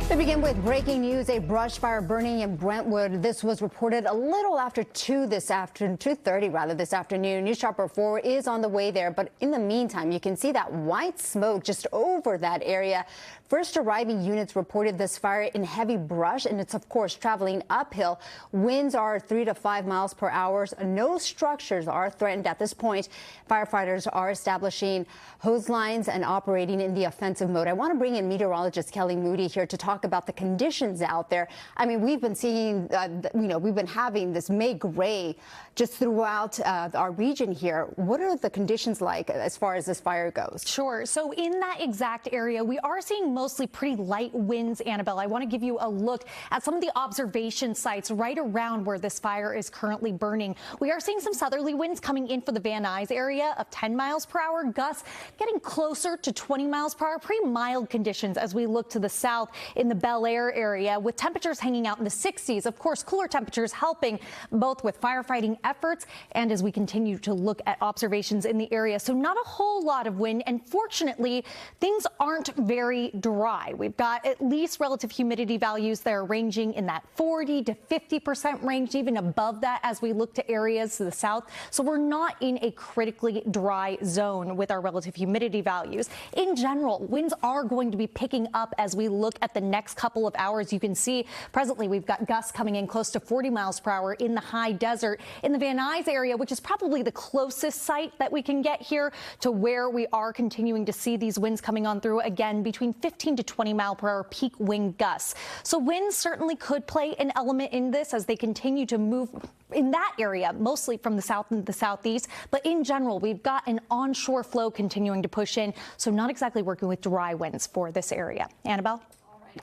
To begin with breaking news, a brush fire burning in Brentwood. This was reported a little after 2:30 rather this afternoon. News Chopper 4 is on the way there, but in the meantime, you can see that white smoke just over that area. First arriving units reported this fire in heavy brush, and it's of course traveling uphill. Winds are 3 to 5 miles per hour. No structures are threatened at this point. Firefighters are establishing hose lines and operating in the offensive mode. I want to bring in meteorologist Kelly Moody here to talk about the conditions out there. I mean, we've been seeing, we've been having this May gray just throughout our region here. What are the conditions like as far as this fire goes? Sure. So in that exact area, we are seeing mostly pretty light winds, Annabelle. I want to give you a look at some of the observation sites right around where this fire is currently burning. We are seeing some southerly winds coming in for the Van Nuys area of 10 miles per hour, gusts getting closer to 20 miles per hour. Pretty mild conditions as we look to the south in the Bel Air area with temperatures hanging out in the 60s. Of course, cooler temperatures helping both with firefighting efforts and as we continue to look at observations in the area. So not a whole lot of wind, and fortunately, things aren't very dry. We've got at least relative humidity values that are ranging in that 40 to 50% range, even above that as we look to areas to the south. So we're not in a critically dry zone with our relative humidity values. In general, winds are going to be picking up as we look at the next couple of hours. You can see presently we've got gusts coming in close to 40 miles per hour in the high desert in the Van Nuys area, which is probably the closest site that we can get here to where we are continuing to see these winds coming on through, again between 15 to 20 mile per hour peak wind gusts. So winds certainly could play an element in this as they continue to move in that area, mostly from the south and the southeast. But in general, we've got an onshore flow continuing to push in, so not exactly working with dry winds for this area. Annabelle?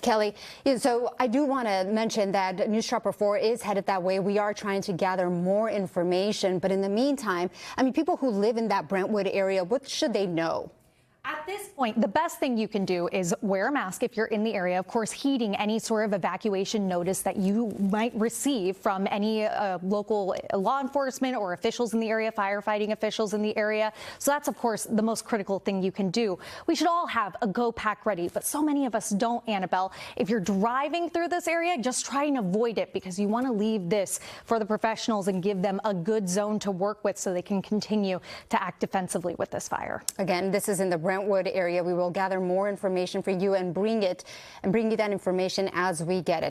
Kelly, so I do want to mention that News Chopper 4 is headed that way. We are trying to gather more information. But in the meantime, I mean, people who live in that Brentwood area, what should they know? At this point, the best thing you can do is wear a mask if you're in the area. Of course, heeding any sort of evacuation notice that you might receive from any local law enforcement or officials in the area, firefighting officials in the area. So that's, of course, the most critical thing you can do. We should all have a go pack ready, but so many of us don't, Annabelle. If you're driving through this area, just try and avoid it because you want to leave this for the professionals and give them a good zone to work with so they can continue to act defensively with this fire. Again, this is in the Brentwood area. We will gather more information for you and bring you that information as we get it.